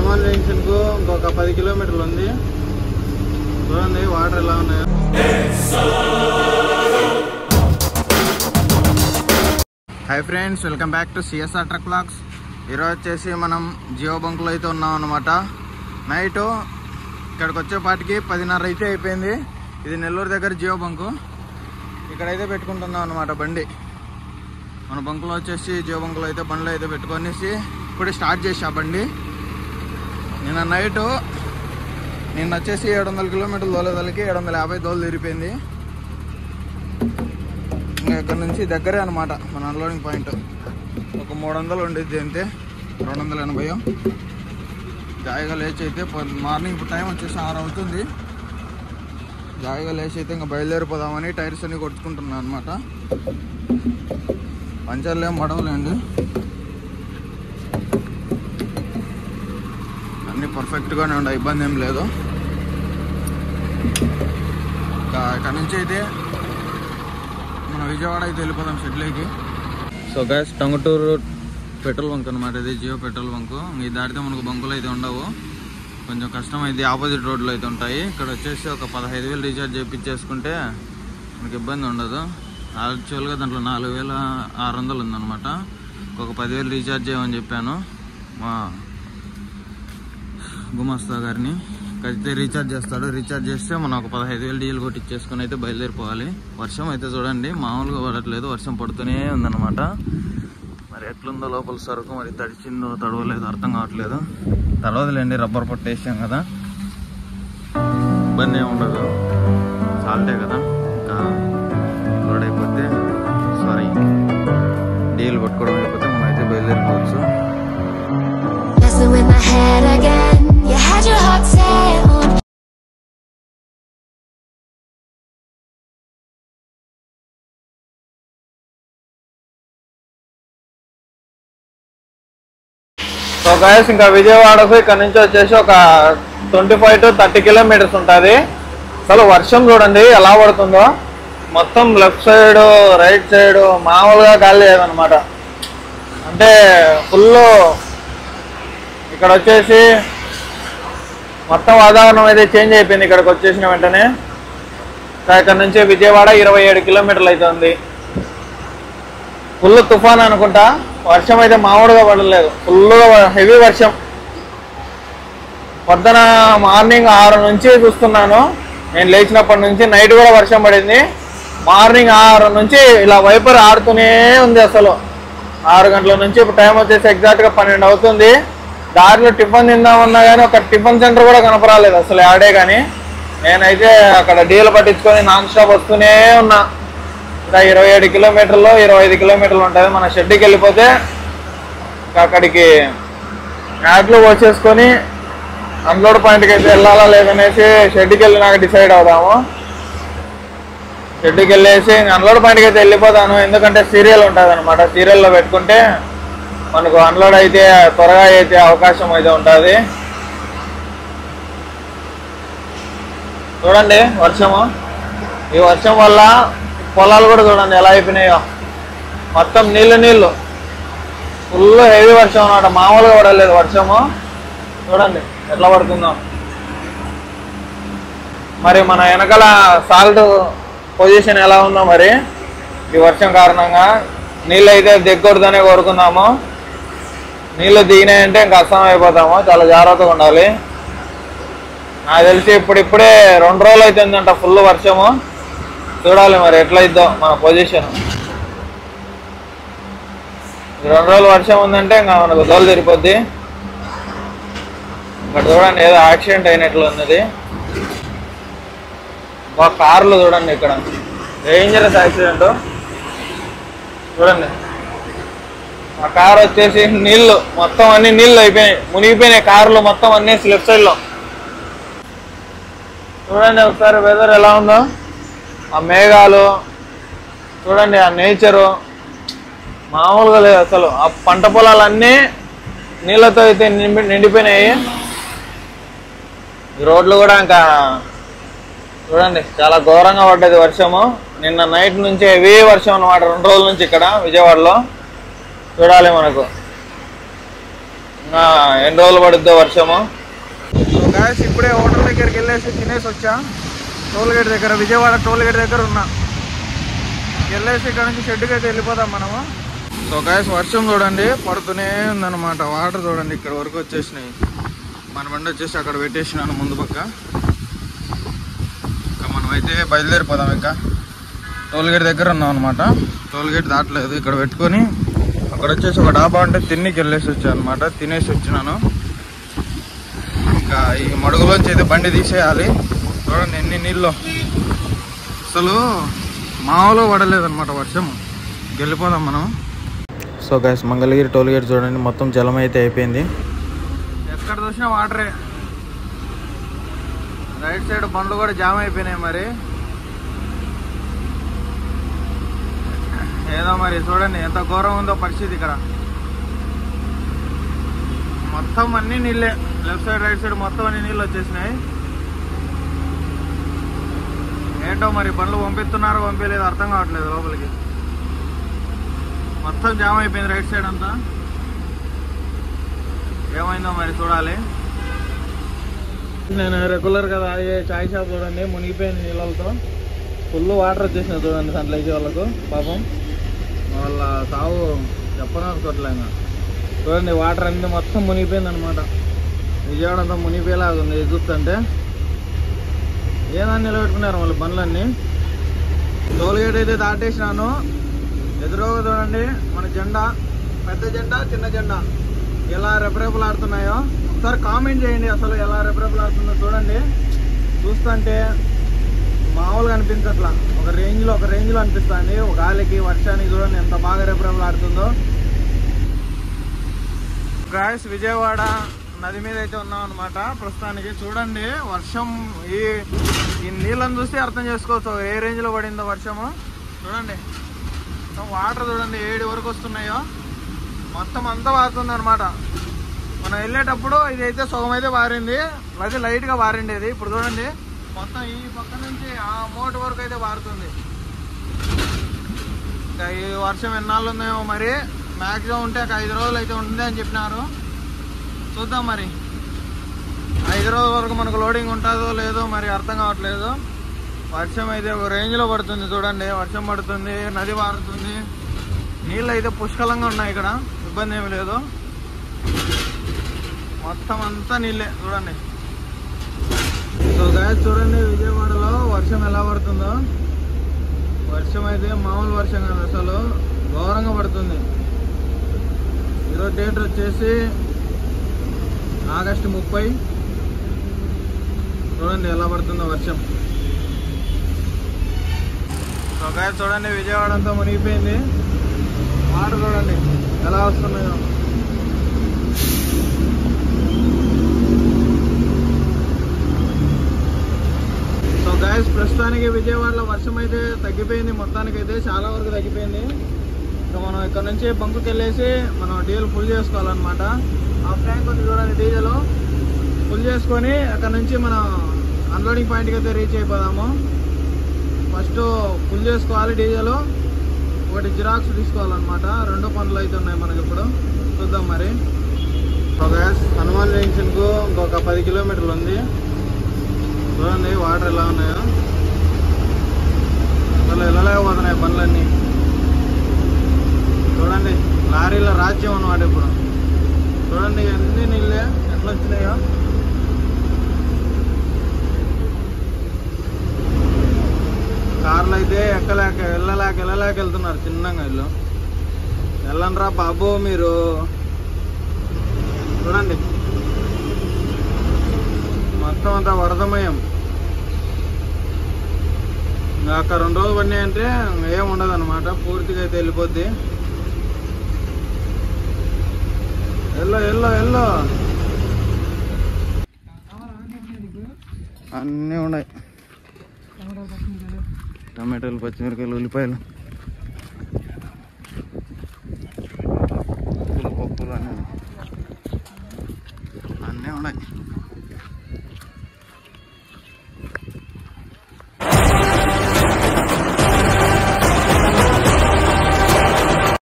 కమాన్ junction కు ఇంకొక 10 కిలోమీటర్లు ఉంది. చూడండి వాటర్ ఎలా ఉన్నాయో. Hi friends, welcome back to CSR truck vlogs. ఈరోజు వచ్చేసి మనం జియో బంకులో అయితే ఉన్నాం అనమాట. నైట్ ఇక్కడికి వచ్చేపాటికి 10:30 అయితే అయిపోయింది. ఇది నెల్లూరు దగ్గర జియో బంకు. ఇక్కడైతే పెట్టుకుంటున్నాం అనమాట బండి. మన బంకులో వచ్చేసి జియో బంకులో అయితే బండ్లు అయితే పెట్టుకొనేసి ఇప్పుడే స్టార్ట్ చేసా బండి. నిన్న వచ్చేసి 700 కిలోమీటర్లు దోలేదలకి 750 దోలు తిరిగిపోయింది. ఇంకా ఇక్కడ నుంచి దగ్గరే అనమాట మన అన్లోడింగ్ పాయింట్. ఒక 300 ఉండిద్ది అంతే, 280. జాయిగా లేచి అయితే మార్నింగ్ ఇప్పుడు టైం వచ్చేసి 6 అవుతుంది. జాయిగా లేచి అయితే ఇంకా బయలుదేరిపోదామని టైర్స్ అన్ని కొట్టుకుంటున్నాను అనమాట. పంచర్లు ఏం పడవలేండి, అన్నీ పర్ఫెక్ట్గానే ఉండే, ఇబ్బంది ఏం లేదు. ఇక్కడ నుంచి అయితే మన విజయవాడ అయితే వెళ్ళిపోదాం షెడ్లోకి. So guys, Tanguturu petrol bunk అనమాట ఇది, జియో పెట్రోల్ బంకు. ఈ దాటితే మనకు బంకులు అయితే ఉండవు, కొంచెం కష్టం అయితే. ఆపోజిట్ రోడ్లు అయితే ఉంటాయి. ఇక్కడ వచ్చేసి ఒక 15,000 రీఛార్జ్ చేయించేసుకుంటే మనకి ఇబ్బంది ఉండదు. యాక్చువల్గా దాంట్లో 4,600 ఉందన్నమాట. ఒక 10,000 రీఛార్జ్ చేయమని చెప్పాను మా గుమస్తా గారిని. అయితే రీఛార్జ్ చేస్తాడు. రీఛార్జ్ చేస్తే మనం ఒక 15,000 డీల్ కొట్టించేసుకుని అయితే బయలుదేరిపోవాలి. వర్షం అయితే చూడండి మామూలుగా పడట్లేదు, వర్షం పడుతూనే ఉందన్నమాట. మరి ఎట్లుందో లోపల సరుకు, మరి తడిచిందో తడవలేదు అర్థం కావట్లేదు. తర్వాతలేండి, రబ్బర్ పట్టు వేసాం కదా, ఇబ్బంది ఏమి ఉండదు. సాల్టే కదా, ఇంకా లోడ్ అయిపోతే డీల్ పట్టుకోవడం అయిపోతే మనం అయితే బయలుదేరిపోవచ్చు. సో గైస్, ఇంకా విజయవాడకు ఇక్కడ నుంచి వచ్చేసి ఒక 25 to 30 కిలోమీటర్స్ ఉంటుంది. అసలు వర్షం చూడండి ఎలా పడుతుందో. మొత్తం లెఫ్ట్ సైడ్ రైట్ సైడ్ మామూలుగా గాలి లేదనమాట. అంటే ఫుల్ ఇక్కడ వచ్చేసి మొత్తం వాతావరణం అయితే చేంజ్ అయిపోయింది ఇక్కడికి వచ్చేసిన వెంటనే. ఇక్కడ నుంచి విజయవాడ 27 కిలోమీటర్లు అయితే ఉంది. ఫుల్ తుఫాన్ అనుకుంటా. వర్షం అయితే మామూలుగా పడలేదు, ఫుల్గా హెవీ వర్షం. పొద్దున మార్నింగ్ 6 నుంచి చూస్తున్నాను నేను లేచినప్పటి నుంచి. నైట్ కూడా వర్షం పడింది. మార్నింగ్ 6 నుంచి ఇలా వైపర్ ఆడుతూనే ఉంది. అసలు 6 గంటల నుంచి ఇప్పుడు టైం వచ్చేసి ఎగ్జాక్ట్గా 12 అవుతుంది. దారిలో టిఫిన్ తిందామన్నా కానీ ఒక టిఫిన్ సెంటర్ కూడా కనపరాలేదు అసలు ఆడే. కానీ నేనైతే అక్కడ డీల్ పట్టించుకొని నాన్ స్టాప్ వస్తూనే ఉన్నా. ఇంకా 27 కిలోమీటర్లు 25 కిలోమీటర్లు ఉంటుంది. మన షెడ్కి వెళ్ళిపోతే అక్కడికి యాడ్లు వచ్చేసుకొని అన్లోడ్ పాయింట్కి అయితే వెళ్ళాలా లేదనేసి షెడ్కి వెళ్ళి నాకు డిసైడ్ అవుదాము. షెడ్కి వెళ్ళేసి అన్లోడ్ పాయింట్కి అయితే వెళ్ళిపోతాను. ఎందుకంటే సీరియల్ ఉంటుంది అనమాట. సీరియల్లో పెట్టుకుంటే మనకు అన్లోడ్ అయితే త్వరగా అయితే అవకాశం అయితే ఉంటుంది. చూడండి వర్షము, ఈ వర్షం వల్ల పొలాలు కూడా చూడండి ఎలా అయిపోయినాయో. మొత్తం నీళ్ళు ఫుల్ హెవీ వర్షం అన్నమాట, మామూలుగా పడలేదు వర్షము. చూడండి ఎట్లా పడుతుందో. మరి మన వెనకాల సాల్ట్ పొజిషన్ ఎలా ఉందో మరి ఈ వర్షం కారణంగా. నీళ్ళు అయితే దిగకూడదనే కోరుకుందాము. నీళ్ళు దిగినాయంటే ఇంకా అస్సం అయిపోతాము, చాలా జాగ్రత్తగా ఉండాలి. నాకు తెలిసి ఇప్పుడిప్పుడే 2 రోజులు అవుతుందంట ఫుల్ వర్షము. చూడాలి మరి ఎట్లయిద్దో మన పొజిషన్. 2 రోజులు వర్షం ఉందంటే ఇంకా మనకు దోలు తిరిగిపోద్ది. ఇక్కడ చూడండి ఏదో యాక్సిడెంట్ అయినట్లు ఉన్నది. ఒక కార్లు చూడండి, ఇక్కడ డేంజరస్ యాక్సిడెంట్. చూడండి ఆ కార్ వచ్చేసి నీళ్ళు మొత్తం అన్ని నీళ్ళు అయిపోయినాయి, మునిగిపోయినాయి కార్లు మొత్తం అన్నీ లెఫ్ట్ సైడ్లో. చూడండి ఒకసారి వెదర్ ఎలా ఉందో, ఆ మేఘాలు చూడండి, ఆ నేచరు మామూలుగా లేదు అసలు. ఆ పంట పొలాలన్నీ నీళ్ళతో అయితే నిండిపోయినాయి. ఈ రోడ్లు కూడా ఇంకా చూడండి చాలా ఘోరంగా పడ్డది వర్షము. నిన్న నైట్ నుంచి హెవీ వర్షం అన్నమాట, 2 రోజుల నుంచి ఇక్కడ విజయవాడలో. చూడాలి మనకు ఎన్ని రోజులు పడుద్దో వర్షము. సో గాయస్ ఇప్పుడే హోటల్ దగ్గరికి వెళ్ళేసి తినేసి వచ్చా. టోల్ గేట్ దగ్గర, విజయవాడ టోల్ గేట్ దగ్గర ఉన్నా. వెళ్ళేసి ఇక్కడ నుంచి షెడ్కి అయితే వెళ్ళిపోదాం మనము. సో గాయస్ వర్షం చూడండి పడుతూనే ఉందన్నమాట. వాటర్ చూడండి ఇక్కడ వరకు వచ్చేసినాయి. మన బండి వచ్చేసి అక్కడ పెట్టేసినాను ముందు పక్క. ఇంకా మనం అయితే బయలుదేరిపోదాం. ఇంకా టోల్ గేట్ దగ్గర ఉన్నాం అనమాట. టోల్ గేట్ దాటలేదు, ఇక్కడ పెట్టుకొని అక్కడ వచ్చేసి ఒక డాబా అంటే తిన్నికి వెళ్ళేసి వచ్చాను అనమాట. తినేసి వచ్చినాను. ఇంకా ఈ మడుగులోంచి అయితే బండి తీసేయాలి. చూడండి ఎన్ని నీళ్ళు, అసలు మామూలు పడలేదన్నమాట వర్షం. వెళ్ళిపోదాం మనం. So guys Mangalagiri toll gate చూడండి మొత్తం జలం అయితే అయిపోయింది. ఎక్కడ చూసినా వాటరే. రైట్ సైడ్ బండ్లు కూడా జామ్ అయిపోయినాయి. మరి ఏదో మరి చూడండి ఎంత ఘోరం ఉందో పరిస్థితి. ఇక్కడ మొత్తం అన్ని నీళ్ళే. లెఫ్ట్ సైడ్ రైట్ సైడ్ మొత్తం అన్ని నీళ్ళు వచ్చేసినాయి. ఏంటో మరి బండ్లు పంపిస్తున్నారో పంపించలేదు అర్థం కావట్లేదు. లోపలికి మొత్తం జామ్ అయిపోయింది రైట్ సైడ్ అంతా. ఏమైందో మరి చూడాలి. నేను రెగ్యులర్ గా తాగే చాయ్ షాప్ చూడండి మునిగిపోయింది నీళ్ళతో. ఫుల్ వాటర్ వచ్చేసినాయి చూడండి సన్లైట్ వాళ్ళకు. పాపం వాళ్ళ సాగు చెప్పననుకోవట్లేదు. చూడండి వాటర్ అన్ని మొత్తం మునిగిపోయింది అనమాట. విజయవాడ అంతా మునిగిపోయేలాగా ఉంది చూస్తుంటే. ఏదన్నా నిలబెట్టుకున్నారు వాళ్ళ బండ్లన్నీ. టోల్ గేట్ అయితే దాటేసినాను. ఎదురుగా చూడండి మన జెండా, పెద్ద జెండా చిన్న జెండా ఎలా రెపరెపలాడుతున్నాయో ఒకసారి కామెంట్ చేయండి. అసలు ఎలా రెపరెపలాడుతుందో చూడండి. చూస్తుంటే మామూలుగా అనిపించట్లా. ఒక రేంజ్లో అనిపిస్తుంది. గాలికి వర్షానికి చూడండి ఎంత బాగా రెపరెపలాడుతుందో. గాయస్ విజయవాడ నది మీద అయితే ఉన్నాం అనమాట ప్రస్తుతానికి. చూడండి వర్షం ఈ నీళ్ళని చూస్తే అర్థం చేసుకోవచ్చు ఏ రేంజ్లో పడిందో వర్షము. చూడండి వాటర్ చూడండి ఏడు వరకు వస్తున్నాయో. మొత్తం అంతా వారుతుంది అనమాట. మనం వెళ్ళేటప్పుడు ఇదైతే సగం అయితే వారింది, అది లైట్గా వారిండేది. ఇప్పుడు చూడండి మొత్తం ఈ పక్క నుంచి ఆ మోటు వరకు అయితే వారుతుంది. ఇంకా ఈ వర్షం ఎన్నాళ్ళు ఉందేమో మరి. మ్యాక్సిమం ఉంటే ఒక 5 రోజులు అయితే ఉంటుంది అని చెప్పినారు. చూద్దాం మరి 5 రోజుల వరకు మనకు లోడింగ్ ఉంటుందో లేదో మరి అర్థం కావట్లేదు. వర్షం అయితే ఒక రేంజ్లో పడుతుంది చూడండి. వర్షం పడుతుంది, నది వారుతుంది, నీళ్ళు అయితే పుష్కలంగా ఉన్నాయి. ఇక్కడ ఇబ్బంది ఏమి లేదు. మొత్తం అంతా నీళ్ళే చూడండి. సో గాయస్ చూడండి విజయవాడలో వర్షం ఎలా పడుతుందో. వర్షం అయితే మామూలు వర్షం కాదు, అసలు ఘోరంగా పడుతుంది. ఈరోజు డేట్ వచ్చేసి ఆగస్టు 30. చూడండి ఎలా పడుతుందో వర్షం. సో గాయస్ చూడండి విజయవాడ అంతా మునిగిపోయింది. వాటర్ చూడండి ఎలా వస్తున్నాయో. సో గాయస్ ప్రస్తుతానికి విజయవాడలో వర్షం అయితే తగ్గిపోయింది. మొత్తానికి అయితే చాలా వరకు తగ్గిపోయింది. ఇంకా మనం ఇక్కడ నుంచి బంకుకి వెళ్ళేసి మనం డీజిల్ ఫుల్ చేసుకోవాలన్నమాట. హాఫ్ ట్యాంక్ ఉంది చూడండి డీజిల్ ఫుల్ చేసుకొని అక్కడ నుంచి మనం అన్లోడింగ్ పాయింట్కి అయితే రీచ్ అయిపోదాము. ఫస్ట్ ఫుల్ చేసుకోవాలి డీజిల్, ఒకటి జిరాక్స్ తీసుకోవాలన్నమాట. 2 పనులు అయితే ఉన్నాయి మనకి ఇప్పుడు. చూద్దాం మరి. హనుమాన్ జంక్షన్కు ఇంకొక 10 కిలోమీటర్లు ఉంది. చూడండి వాటర్ ఎలా ఉన్నాయో. అసలు వెళ్ళలేకపోతున్నాయి బండ్లన్నీ. చూడండి లారీల రాజ్యం అన్నమాట ఇప్పుడు. చూడండి అన్ని నీళ్ళే ఎట్లా వచ్చినాయో. కార్లు అయితే ఎక్కలేక వెళ్ళలేక వెళ్తున్నారు చిన్నగా. వీళ్ళు వెళ్ళండిరా బాబు మీరు. చూడండి మొత్తం అంతా వరదమయం. అక్కడ 2 రోజులు పడినాయంటే ఏం ఉండదు అనమాట. పూర్తిగా అయితే వెళ్ళిపోద్ది. ఎల్లో అన్నీ ఉన్నాయి. టమాటాలు, పచ్చిమిరకాయలు, ఉల్లిపాయలు, పప్పులు అన్నీ ఉన్నాయి.